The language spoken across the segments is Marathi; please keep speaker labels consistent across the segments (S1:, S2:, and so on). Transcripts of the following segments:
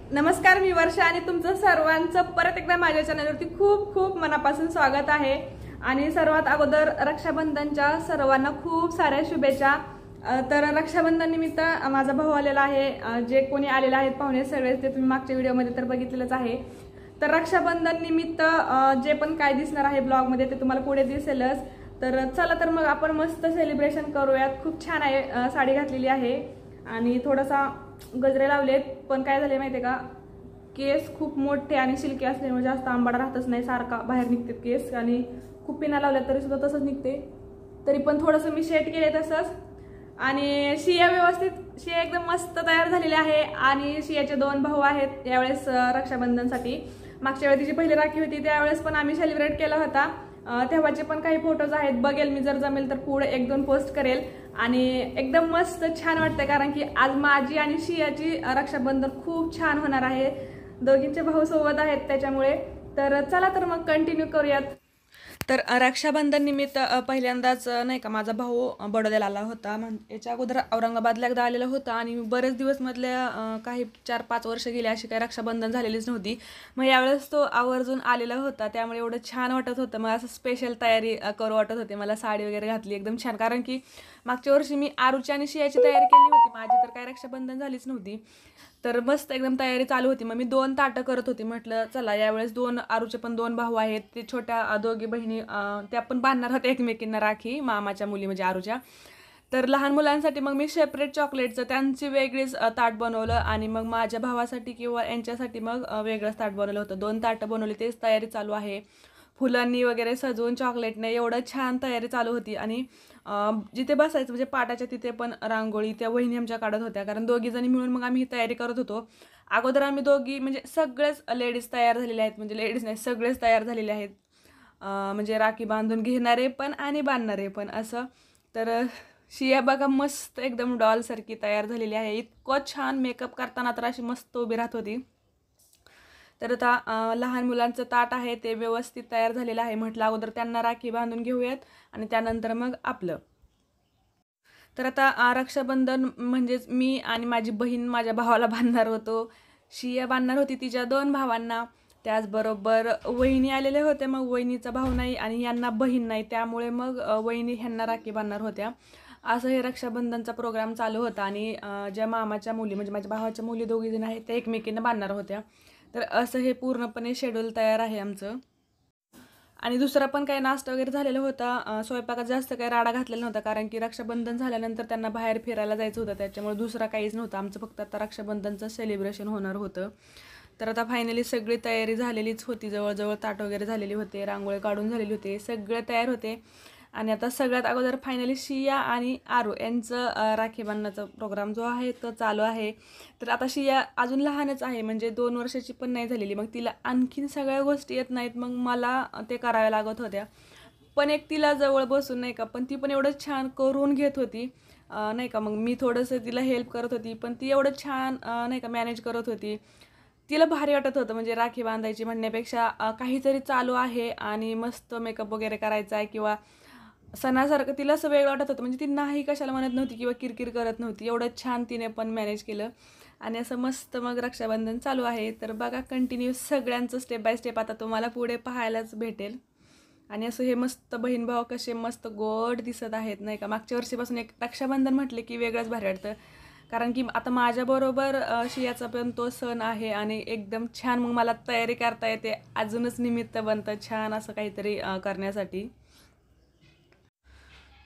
S1: नमस्कार, मी वर्षा आणि तुमचं सर्वांचं परत एकदा माझ्या चॅनलवरती खूप खूप मनापासून स्वागत आहे। आणि सर्वात अगोदर रक्षाबंधनच्या सर्वांना खूप साऱ्या शुभेच्छा। तर रक्षाबंधन निमित्त माझा भाऊ आलेला आहे, जे कोणी आलेले आहेत पाहुणे सगळे ते तुम्ही मागच्या व्हिडिओमध्ये तर बघितलेलंच आहे। तर रक्षाबंधन निमित्त जे पण काय दिसणार आहे ब्लॉग मध्ये ते तुम्हाला पुढे दिसेलच। तर चला तर मग आपण मस्त सेलिब्रेशन करूयात। खूप छान आहे, साडी घातलेली आहे आणि थोडासा गजरे लावलेत, पण काय झाले माहितीये का, केस खूप मोठे आणि सिल्की असल्यामुळे जास्त आंबाडा राहतच नाही, सारखा बाहेर निघते केस आणि खूप पिना लावल्या तरी सुद्धा तसंच निघते। तरी पण थोडंसं मी सेट केले तसंच। आणि शिया एकदम मस्त तयार झालेली आहे आणि शियाचे 2 भाऊ आहेत यावेळेस रक्षाबंधनसाठी। मागच्या वेळी तिची पहिली राखी होती त्यावेळेस पण आम्ही सेलिब्रेट केला होता, तेव्हाचे पण काही फोटोज आहेत, बघेल मी जर जमेल तर पुढे 1-2 पोस्ट करेल। आणि एकदम मस्त छान वाटतंय कारण की आज माझी आणि शियाची रक्षाबंधन खूप छान होणार आहे। दोघींचे भाऊ सोबत आहेत त्याच्यामुळे। तर चला तर मग कंटिन्यू करूयात। तर रक्षाबंधन निमित्त पहिल्यांदाच नाही का माझा भाऊ बडोद्याला आला होता। याच्या अगोदर औरंगाबादला एकदा आलेला होता आणि बरेच दिवस मधल्या काही 4-5 वर्ष गेले अशी काही रक्षाबंधन झालेलीच नव्हती। मग यावेळेस तो आवर्जून आलेला होता, त्यामुळे एवढं छान वाटत होतं। मला असं स्पेशल तयारी करू वाटत होते, मला साडी वगैरे घातली एकदम छान, कारण की मागच्या वर्षी मी आरूची आणि शियाची तयारी केली होती, माझी तर काही रक्षाबंधन झालीच नव्हती। तर मस्त एकदम तयारी चालू होती। मग मी 2 ताटं करत होती, म्हटलं चला यावेळेस आरूचे पण 2 भाऊ आहेत, ते छोट्या दोघी बहिणी त्या पण बांधणार होत्या एकमेकींना राखी, मामाच्या मुली म्हणजे आरूच्या। तर लहान मुलांसाठी मग मी सेपरेट चॉकलेटचं त्यांची वेगळीच ताट बनवलं आणि मग माझ्या भावासाठी किंवा यांच्यासाठी मग वेगळंच ताट बनवलं होतं। 2 ताटं बनवली, तेच तयारी चालू आहे। फुलांनी वगैरे सजवून चॉकलेटने एवढं छान तयारी चालू होती। आणि जिथे बसायचं म्हणजे पाटाच्या तिथे पण रांगोळी त्या वहिनी आमच्या काढत होत्या, कारण दोघी जणी मिळून मग आम्ही ही तयारी करत होतो। अगोदर आम्ही दोघी म्हणजे सगळेच लेडीज तयार झालेले आहेत, म्हणजे लेडीज नाही सगळेच तयार झालेले आहेत, म्हणजे राखी बांधून घेणारे पण आणि बांधणारे पण असं। तर शिया बघा मस्त एकदम डॉल सारखी तयार झालेली आहे, इतकं छान मेकअप करताना तर अशी मस्त उभी राहत होती। तर आता लहान मुलांचं ताट आहे ते व्यवस्थित तयार झालेलं आहे, म्हटलं अगोदर त्यांना राखी बांधून घेऊयात आणि त्यानंतर मग आपलं। तर आता रक्षाबंधन म्हणजेच मी आणि माझी बहीण माझ्या भावाला बांधणार होतो, शिया बांधणार होती तिच्या 2 भावांना, त्याचबरोबर वहिनी आलेले होते। मग वहिनीचा भाऊ नाही आणि यांना बहीण नाही, त्यामुळे मग वहिनी ह्यांना राखी बांधणार होत्या। असं हे रक्षाबंधनचा प्रोग्राम चालू होता आणि ज्या मामाच्या मुली म्हणजे माझ्या भावाच्या मुली 2 जण आहेत त्या एकमेकींना बांधणार होत्या। तर असं हे पूर्णपणे शेड्यूल तयार आहे आमचं। आणि दुसरा पण काही नाश्ता वगैरे झालेला होता, स्वयंपाकात जास्त काही राडा घातलेला नव्हता, कारण की रक्षाबंधन झाल्यानंतर त्यांना बाहेर फिरायला जायचं होतं, त्याच्यामुळे दुसरा काहीच नव्हतं आमचं, फक्त आता रक्षाबंधनचं सेलिब्रेशन होणार होतं। तर आता फायनली सगळी तयारी झालेलीच होती, जवळजवळ ताट वगैरे झालेली होते, रांगोळी काढून झालेली होते, सगळे तयार होते। आणि आता सगळ्यात अगोदर फायनली शिया आणि आरू यांचं राखी बांधण्याचा प्रोग्राम जो आहे तो चालू आहे। तर आता शिया अजून लहानच आहे, म्हणजे 2 वर्षाची पण नाही झालेली, मग तिला आणखीन सगळ्या गोष्टी येत नाहीत, मग मला ते कराव्या लागत होत्या। पण एक तिला जवळ बसून नाही का, पण ती पण एवढं छान करून घेत होती नाही का, मग मी थोडंसं तिला हेल्प करत होती, पण ती एवढं छान नाही का मॅनेज करत होती। तिला भारी वाटत होतं, म्हणजे राखी बांधायची म्हणण्यापेक्षा काहीतरी चालू आहे आणि मस्त मेकअप वगैरे करायचा आहे किंवा सणासारखं तिला असं वेगळं वाटत होतं, म्हणजे ती नाही कशाला म्हणत नव्हती किंवा किरकिर करत नव्हती, एवढं छान तिने पण मॅनेज केलं। आणि असं मस्त मग रक्षाबंधन चालू आहे। तर बघा कंटिन्यू सगळ्यांचं स्टेप बाय स्टेप आता तुम्हाला पुढे पाहायलाच भेटेल। आणि असं हे मस्त बहीण भाऊ कसे मस्त गोड दिसत आहेत नाही का। मागच्या वर्षीपासून एक रक्षाबंधन म्हटले की वेगळंच भारी वाटतं, कारण की आता माझ्याबरोबर शियाचा पण तो सण आहे आणि एकदम छान मग मला तयारी करता येते, अजूनच निमित्त बनतं छान असं काहीतरी करण्यासाठी।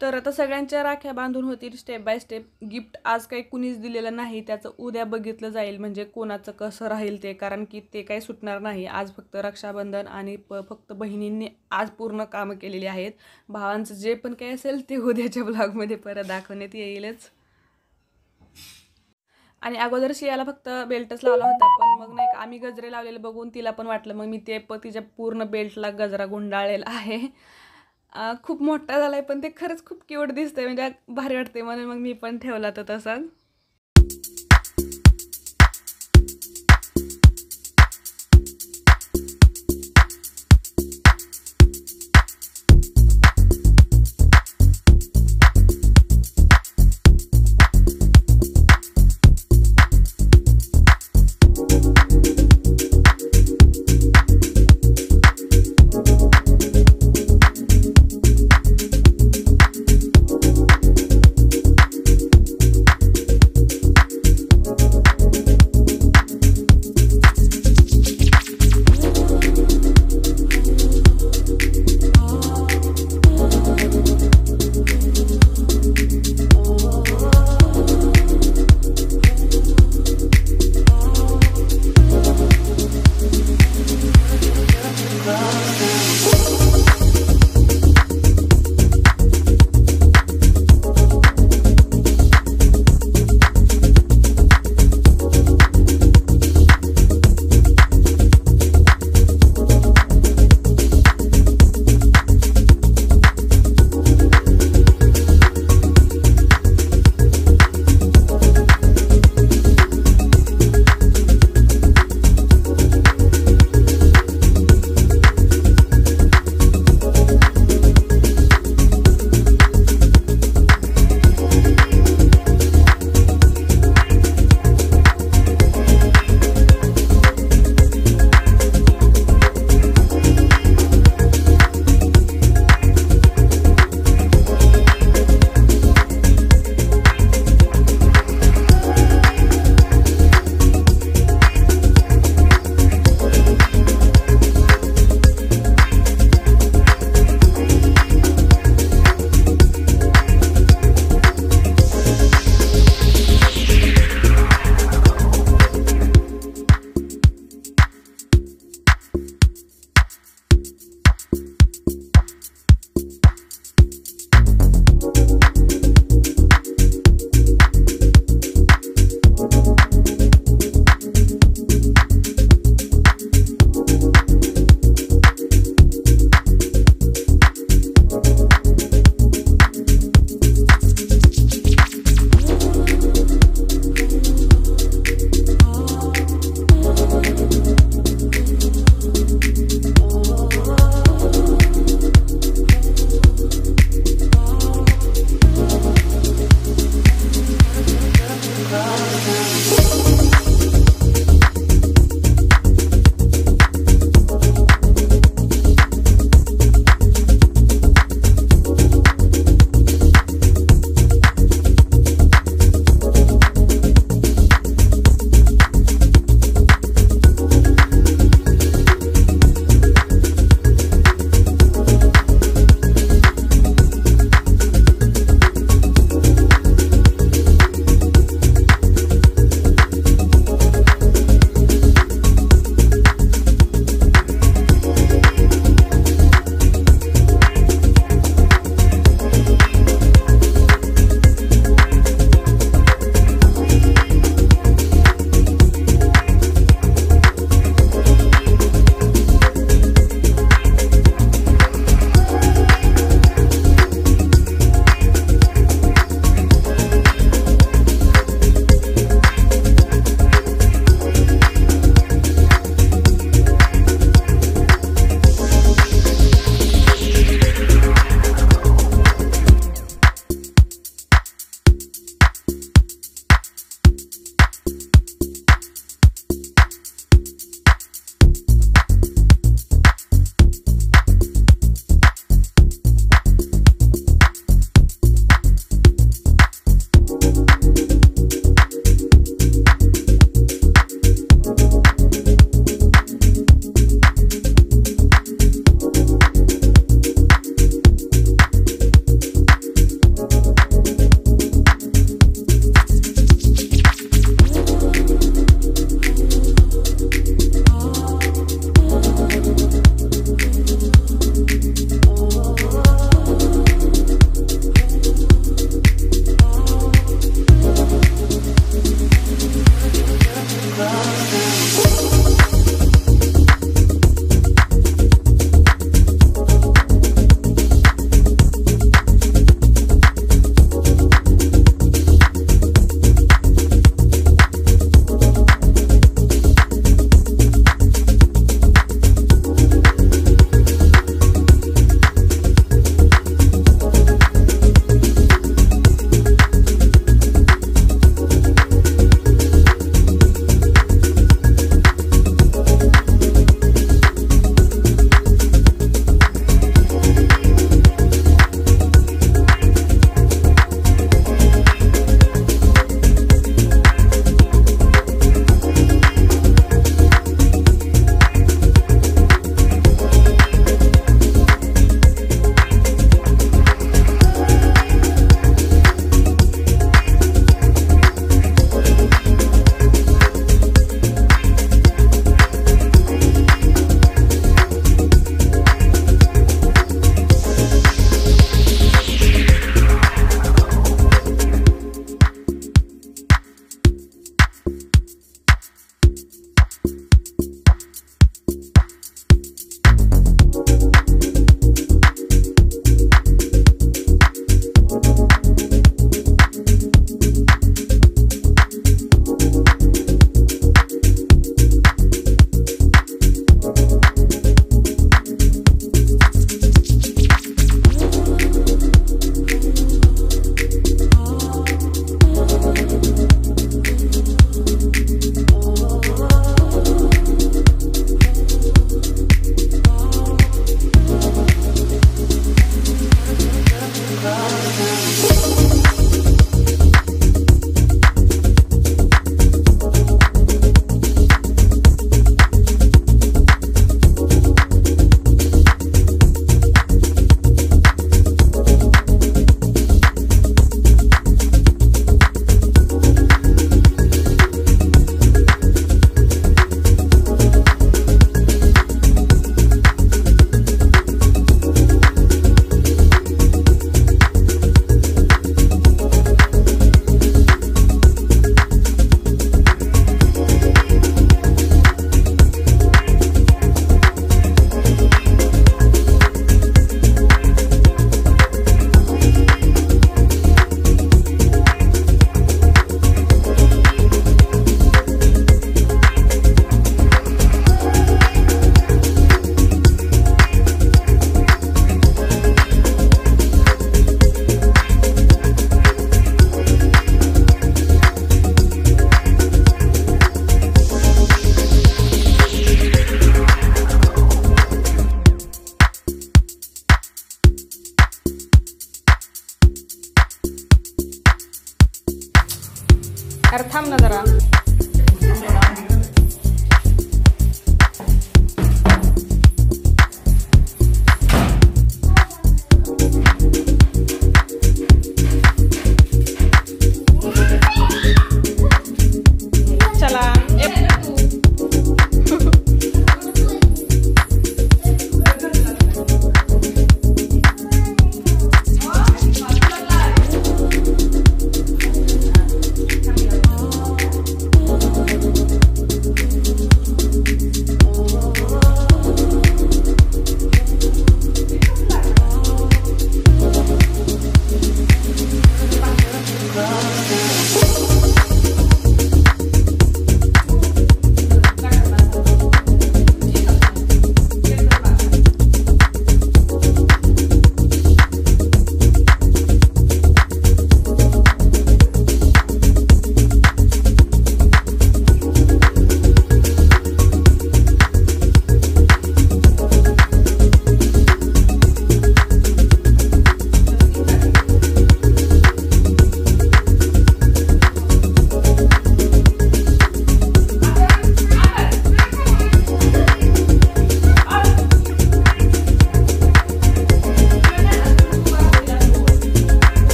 S1: तर आता सगळ्यांच्या राख्या बांधून होतील स्टेप बाय स्टेप। गिफ्ट आज काही कुणीच दिलेलं नाही, त्याचं उद्या बघितलं जाईल म्हणजे कोणाचं कसं राहील ते, कारण की ते काही सुटणार नाही। आज फक्त रक्षाबंधन आणि फक्त बहिणींनी आज पूर्ण कामं केलेली आहेत, भावांचं जे पण काही असेल ते उद्याच्या ब्लॉगमध्ये परत दाखवण्यात येईलच। आणि अगोदर शियाला फक्त बेल्टच लावला होता, पण मग नाही का आम्ही गजरे लावलेले बघून तिला पण वाटलं, मग मी ते तिच्या पूर्ण बेल्टला गजरा गुंडाळलेला आहे। खूप मोठा झालाय पण ते खरंच खूप क्यूट दिसतंय, म्हणजे भारी वाटते, म्हणून मग मी पण ठेवला तर तसाच।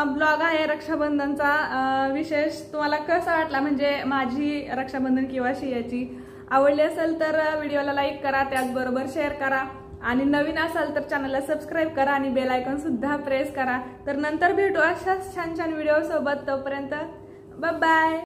S1: ब्लॉग आहे रक्षाबंधनचा विशेष तुम्हाला कसा वाटला, म्हणजे माझी रक्षाबंधन किंवा शियाची आवडली असेल तर व्हिडिओला लाईक करा, त्याचबरोबर शेअर करा आणि नवीन असाल तर चॅनलला सबस्क्राईब करा आणि बेल आयकॉन सुद्धा प्रेस करा. तर नंतर भेटू अशाच छान छान व्हिडिओ सोबत. तोपर्यंत बाय बाय.